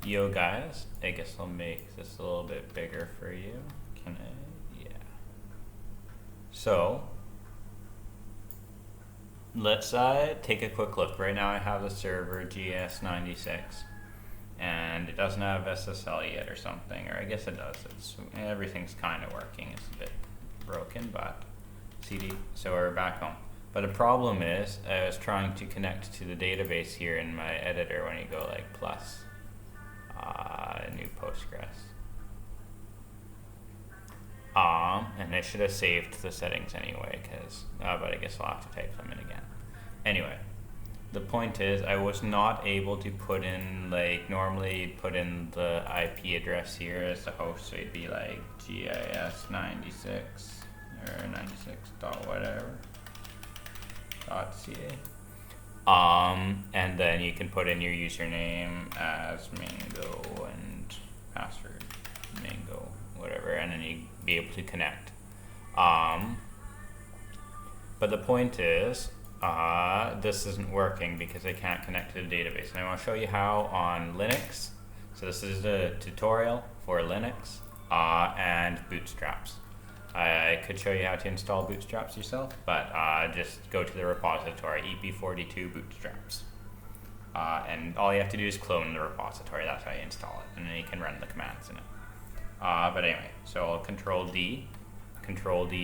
Yo guys, I guess I'll make this a little bit bigger for you. Can I? Yeah. So, let's take a quick look. Right now I have the server GS96 and it doesn't have SSL yet or something, or I guess it does. Everything's kind of working. It's a bit broken, but CD, so we're back home. But the problem is I was trying to connect to the database here in my editor when you go like plus new postgres. And I should have saved the settings anyway, but I guess I'll have to type them in again. Anyway, the point is I was not able to put in, like, normally you'd put in the IP address here as the host, so it'd be like GIS96 or 96 dot whatever .ca. And then you can put in your username as mango and password mango whatever, and then you be able to connect. But the point is this isn't working because I can't connect to the database, and I want to show you how on Linux. So this is a tutorial for Linux and bootstraps. I could show you how to install bootstraps yourself, but just go to the repository, EP42 bootstraps. And all you have to do is clone the repository. That's how you install it, and then you can run the commands in it. But anyway, so I'll Control D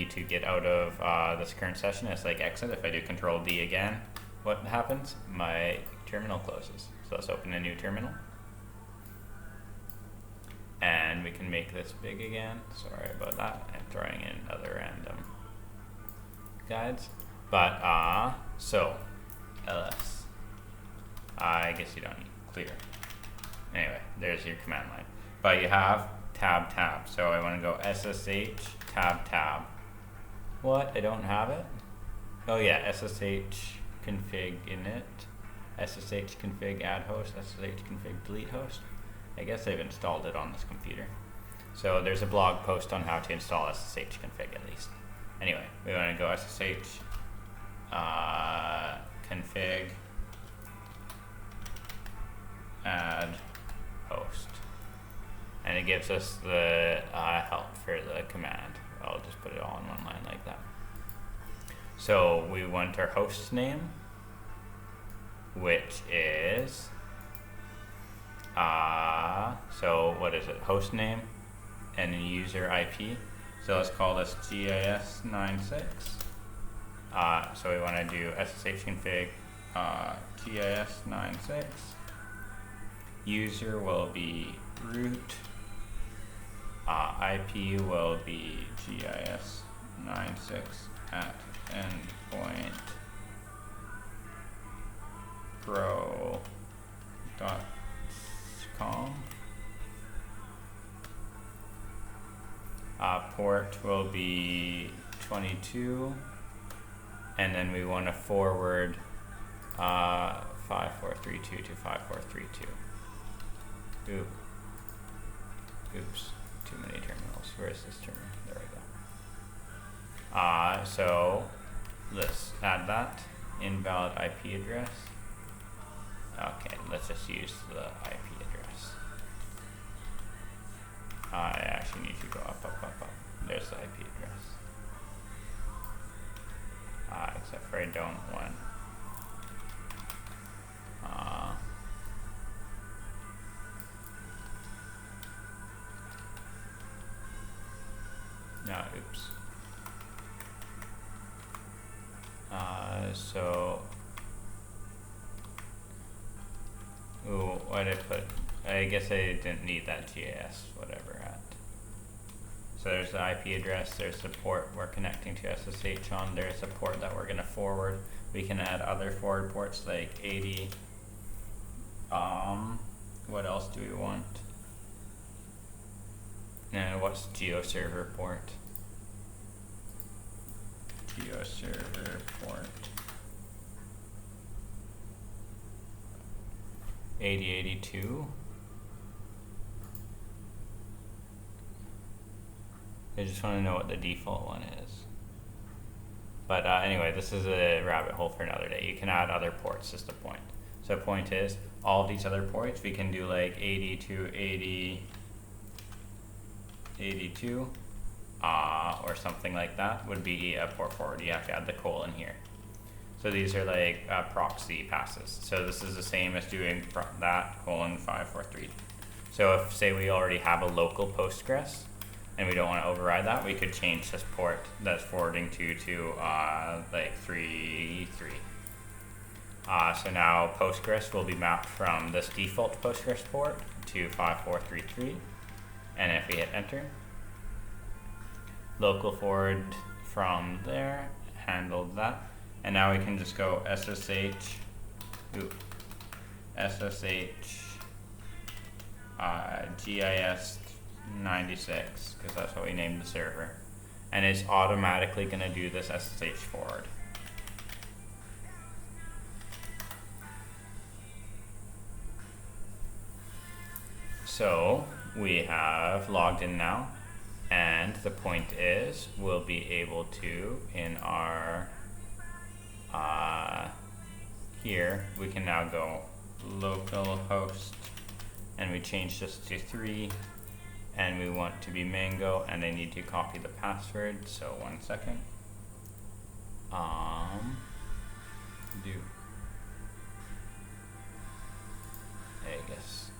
to get out of this current session. It's like exit. If I do Control D again, what happens? My terminal closes. So let's open a new terminal. And we can make this big again. Sorry about that. I'm throwing in other random guides. But, so, ls. I guess you don't need clear. Anyway, there's your command line. But you have tab. So I want to go SSH tab. What? I don't have it? Oh yeah, SSH config init, SSH config add host, SSH config delete host. I guess I've installed it on this computer. So there's a blog post on how to install SSH config at least. Anyway, we want to go SSH config add host. And it gives us the help for the command. I'll just put it all in one line like that. So we want our host name, which is so what is it? Host name and user IP. So let's call this GIS96. So we want to do SSH config GIS96. User will be root. IP will be GIS96 at endpoint pro.com. Port will be 22, and then we want to forward 5432 to 5432. Oops, too many terminals. Where's this terminal? There we go. So let's add that invalid IP address. Okay, let's just use the IP address. I actually need to go up. There's the IP address. Except for I don't want. No, oops. Why did I put? I guess I didn't need that GIS whatever at. So there's the IP address, there's the port we're connecting to SSH on, there's the port that we're gonna forward. We can add other forward ports like 80. What else do we want? And what's GeoServer port? GeoServer port 8082. I just want to know what the default one is. But anyway, this is a rabbit hole for another day. You can add other ports, is the point. So point is, all of these other ports, we can do like 80 to 80, 82, or something like that would be a port forward. You have to add the colon here. So these are like proxy passes. So this is the same as doing that colon 543. So if, say, we already have a local Postgres and we don't want to override that, we could change this port that's forwarding to like 33. So now Postgres will be mapped from this default Postgres port to 5433, and if we hit enter, local forward from there handled that, and now we can just go SSH GIS 96, because that's what we named the server, and it's automatically going to do this SSH forward. So we have logged in now, and the point is we'll be able to, in our here we can now go localhost, and we change this to 3, and we want to be mango, and I need to copy the password, so 1 second. Vegas.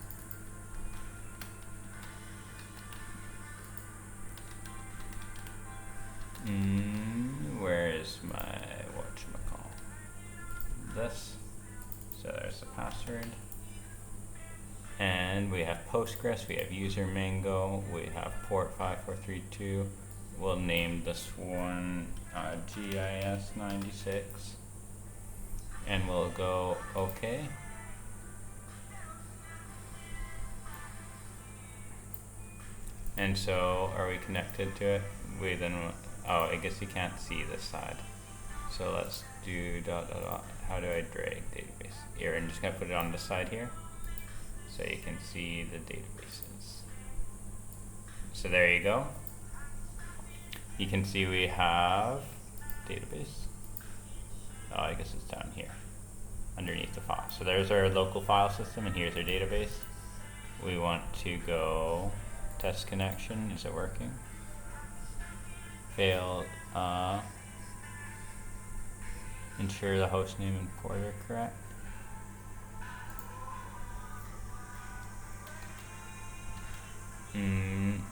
Where is my whatchamacall? This. So there's the password. And we have Postgres, we have user mango, we have port 5432. We'll name this one GIS 96. And we'll go OK. And so are we connected to it? We then, oh, I guess you can't see this side. So let's do ... How do I drag database? Here, I'm just gonna put it on this side here, so you can see the databases. So there you go. You can see we have database. Oh, I guess it's down here, underneath the file. So there's our local file system, and here's our database. We want to go test connection. Is it working? Failed. Ensure the host name and port are correct.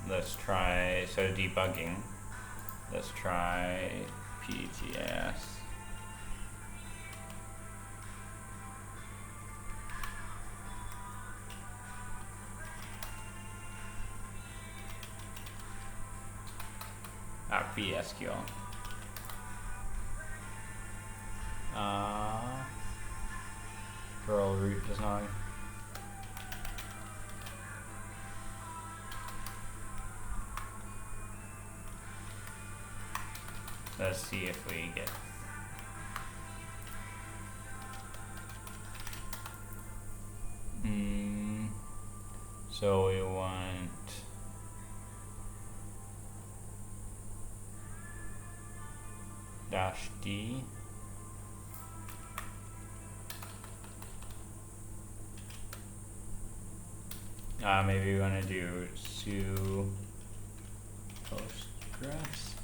Let's try, so debugging, let's try PGS. psql. Curl root design. Let's see if we get so we want -d. Maybe we want to do su postgres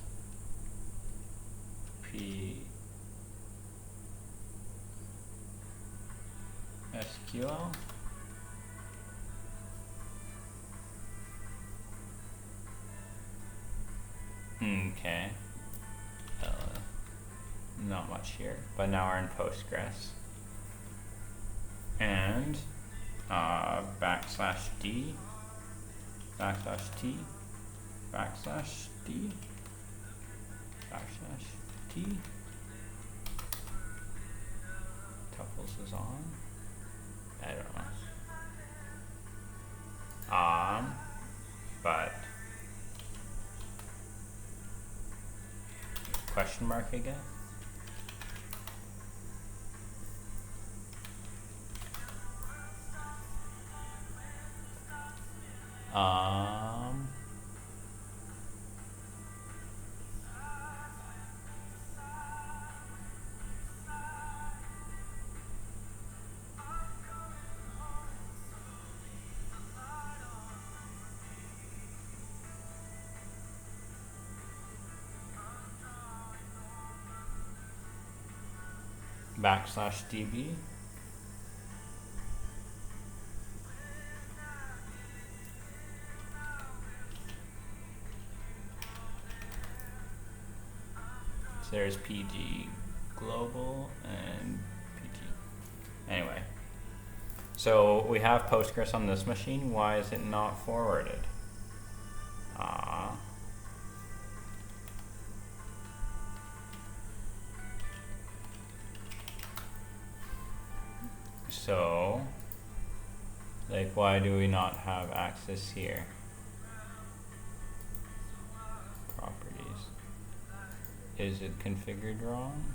psql. Okay. Not much here, but now we're in Postgres. And \d, \t, \d, \t. Tuples is on. I don't know. But question mark again. /db. So there's PG global and PT. Anyway, so we have Postgres on this machine. Why is it not forwarded? So, like, why do we not have access here? Properties. Is it configured wrong?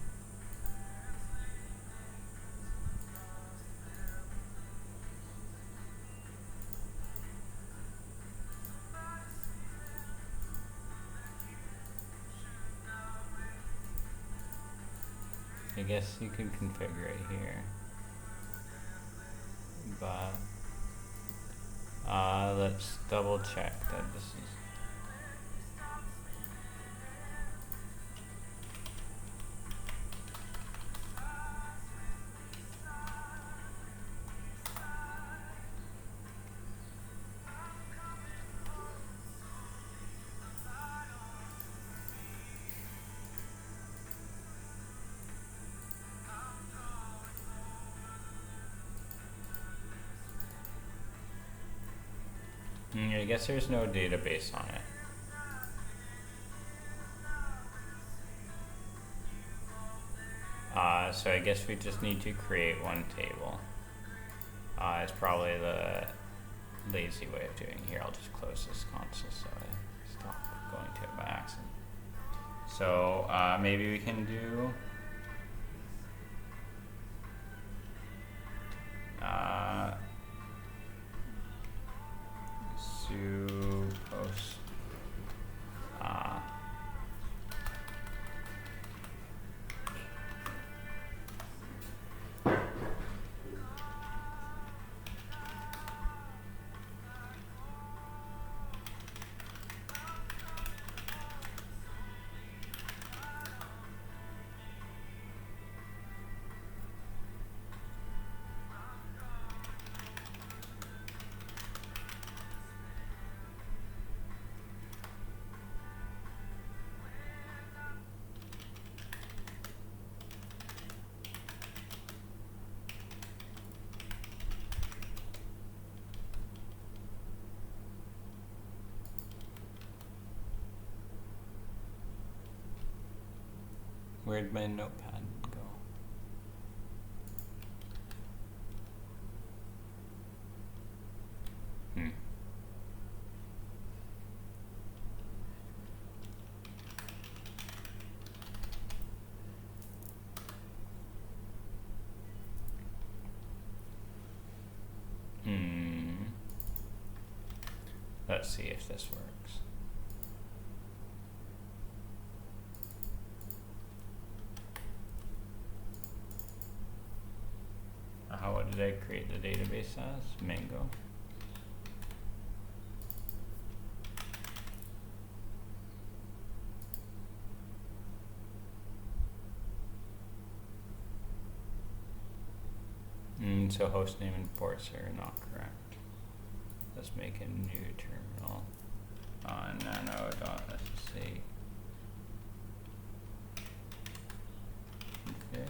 I guess you could configure it here, but let's double check that this is. I guess there's no database on it. So I guess we just need to create one table. It's probably the lazy way of doing it. Here, I'll just close this console so I stop going to it by accident. So maybe we can do post Where'd my notepad go? Let's see if this works. What did I create the database as? Mango. So hostname and ports are not correct. Let's make a new terminal on nano.ssc. Okay.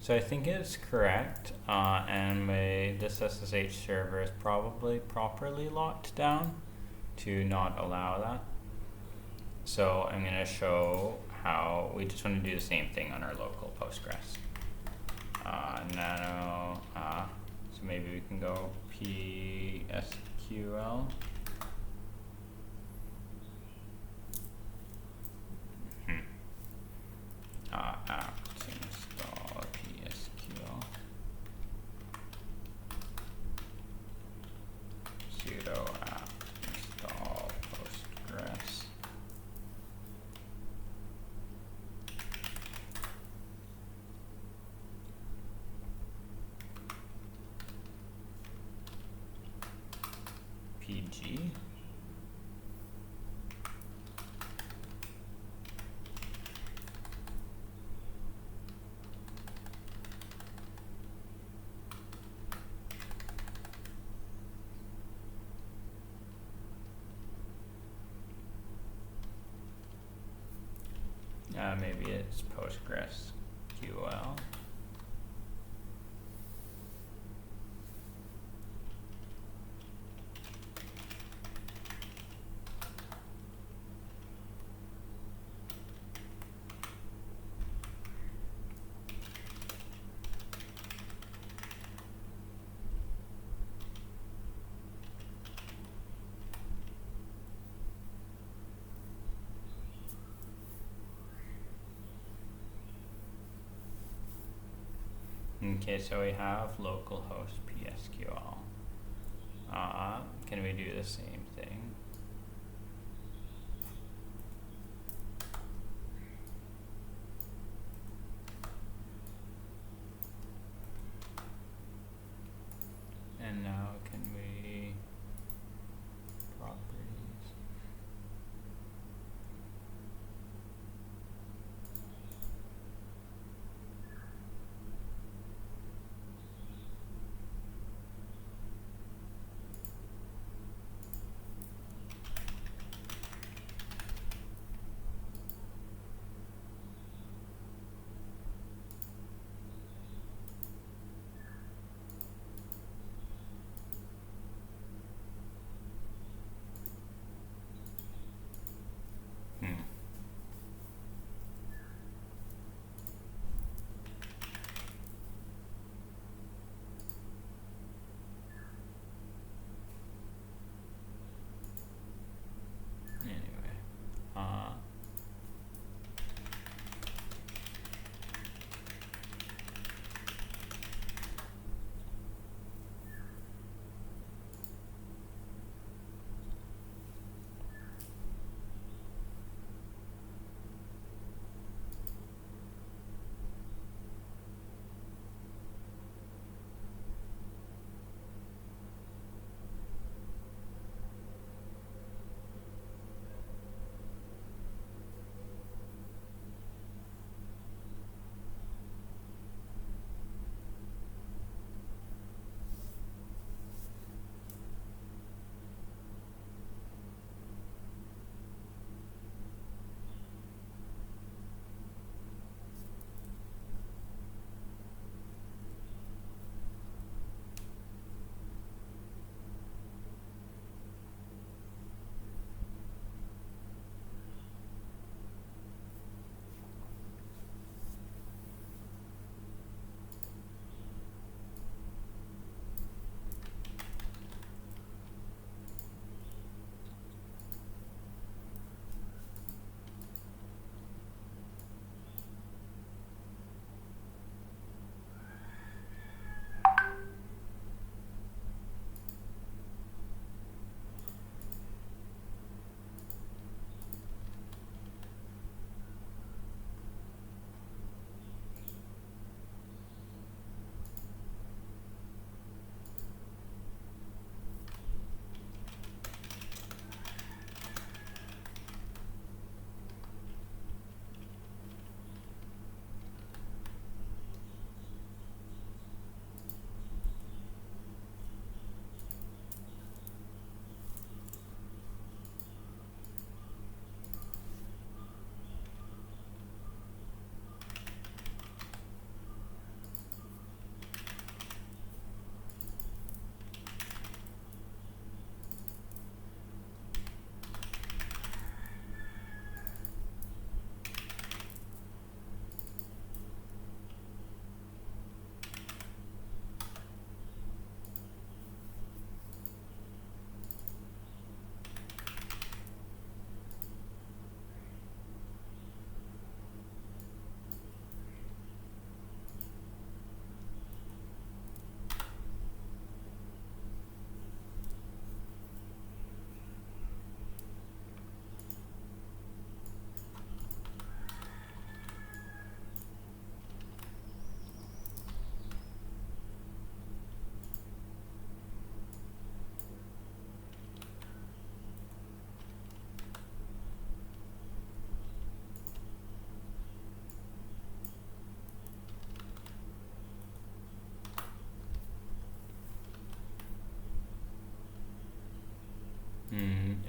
So I think it's correct, and this SSH server is probably properly locked down to not allow that. So I'm going to show how we just want to do the same thing on our local Postgres. Nano, so maybe we can go psql. Apt install psql sudo apt install postgres pg. Maybe it's postgresql. Okay, so we have localhost psql. Can we do the same thing? And now can we properties?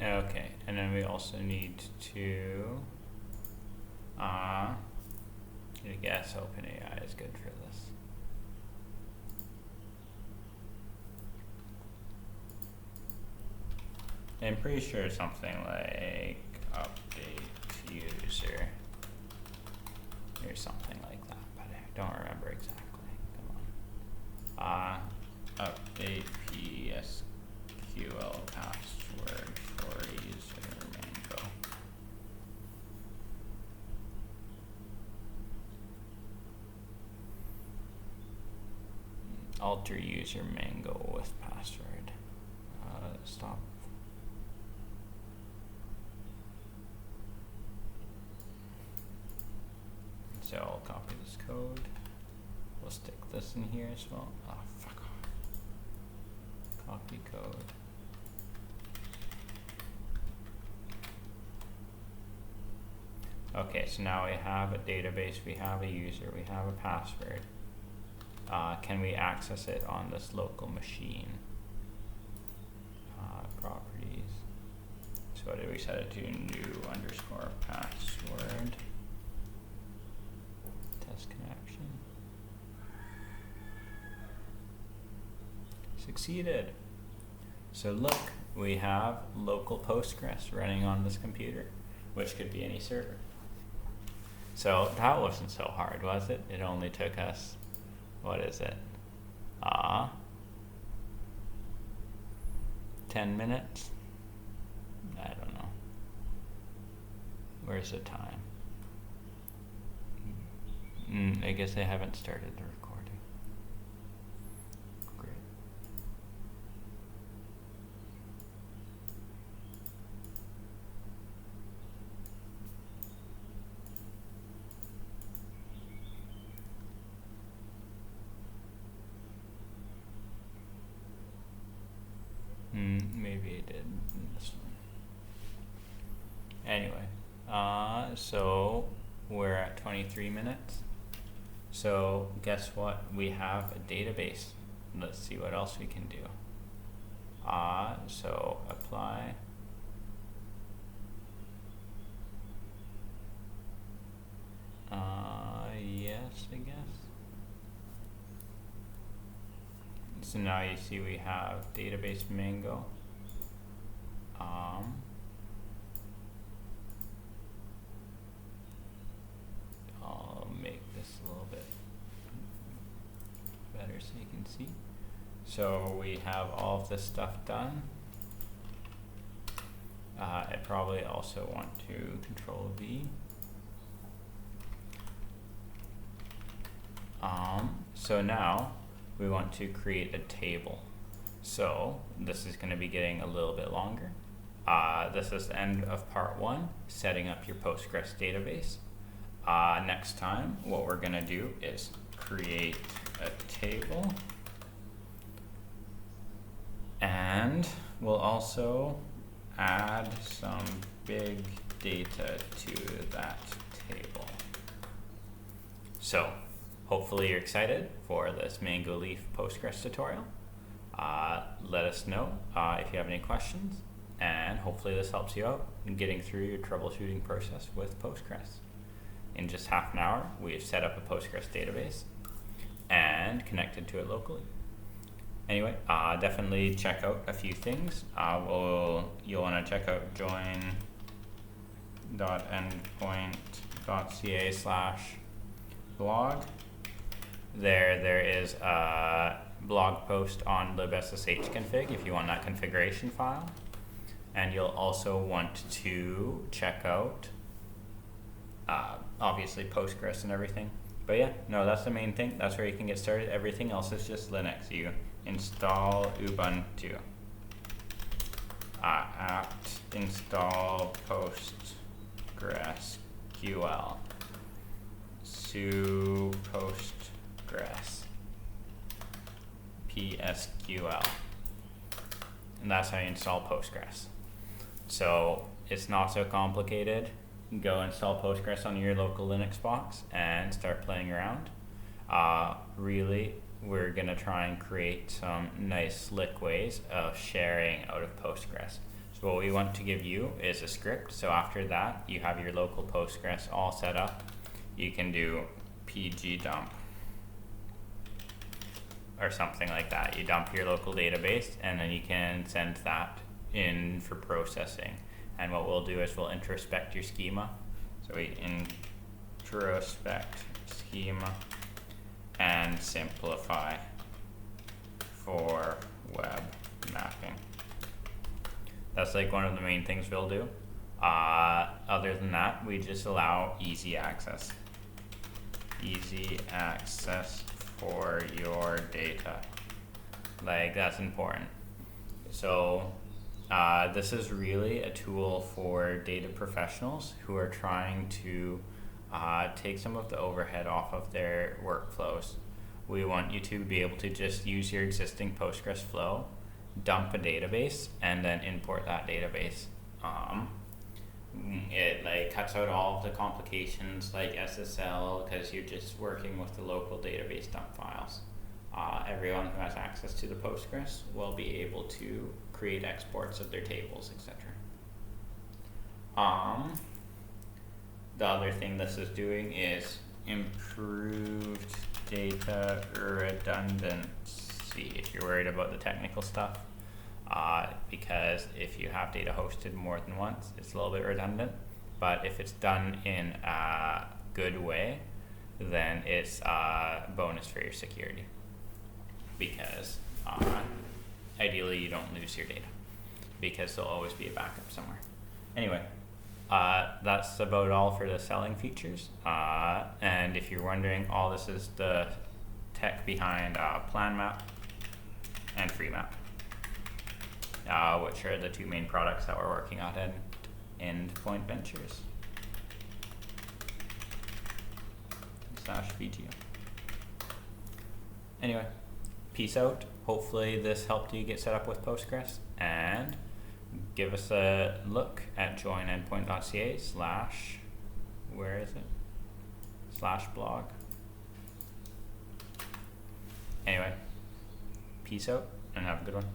Okay, and then we also need to, I guess OpenAI is good for this. I'm pretty sure something like update user or something like that, but I don't remember exactly. Come on. Update psql password for user mango. Alter user mango with password. Stop. So I'll copy this code. We'll stick this in here as well. Oh, fuck off. Copy code. Okay, so now we have a database, we have a user, we have a password. Can we access it on this local machine? Properties. So what did we set it to? New underscore password. Test connection. Succeeded. So look, we have local Postgres running on this computer, which could be any server. So that wasn't so hard, was it? It only took us, what is it? 10 minutes? I don't know. Where's the time? I guess I haven't started the recording. Great. Maybe I did in this one. Anyway, so we're at 23 minutes. So guess what? We have a database. Let's see what else we can do. So apply. Yes, I guess. So now you see we have database mango. I'll make this a little bit better so you can see. So we have all of this stuff done. I probably also want to Control V. So now we want to create a table. So this is going to be getting a little bit longer. This is the end of part 1, setting up your Postgres database. Next time, what we're going to do is create a table, and we'll also add some big data to that table. So hopefully you're excited for this Mango Leaf Postgres tutorial. Let us know if you have any questions, and hopefully this helps you out in getting through your troubleshooting process with Postgres. In just half an hour, we've set up a Postgres database and connected to it locally. Anyway, definitely check out a few things. You'll want to check out join.endpoint.ca/blog. There is a blog post on libssh config if you want that configuration file. And you'll also want to check out obviously Postgres and everything. But yeah, no, that's the main thing. That's where you can get started. Everything else is just Linux. You install Ubuntu. Apt install postgresql. Su postgres. psql. And that's how you install Postgres. So it's not so complicated. Go install Postgres on your local Linux box and start playing around. Really, we're gonna try and create some nice slick ways of sharing out of Postgres. So So what we want to give you is a script. So after that, you have your local Postgres all set up. You can do pgdump or something like that. You dump your local database and then you can send that in for processing. And what we'll do is we'll introspect your schema. So we introspect schema and simplify for web mapping. That's like one of the main things we'll do. Other than that, we just allow easy access. Easy access for your data. Like, that's important. So this is really a tool for data professionals who are trying to take some of the overhead off of their workflows. We want you to be able to just use your existing Postgres flow, dump a database, and then import that database. It like cuts out all of the complications like SSL, because you're just working with the local database dump files. Everyone who has access to the Postgres will be able to create exports of their tables, etc. The other thing this is doing is improved data redundancy, if you're worried about the technical stuff. Because if you have data hosted more than once, it's a little bit redundant, but if it's done in a good way, then it's a bonus for your security, because ideally you don't lose your data, because there'll always be a backup somewhere. Anyway, that's about all for the selling features, and if you're wondering, all this is the tech behind planmap and freemap, which are the two main products that we're working on in Endpoint Ventures /vgeo. Anyway, peace out. Hopefully this helped you get set up with Postgres, and give us a look at join.endpoint.ca /blog. Anyway, peace out and have a good one.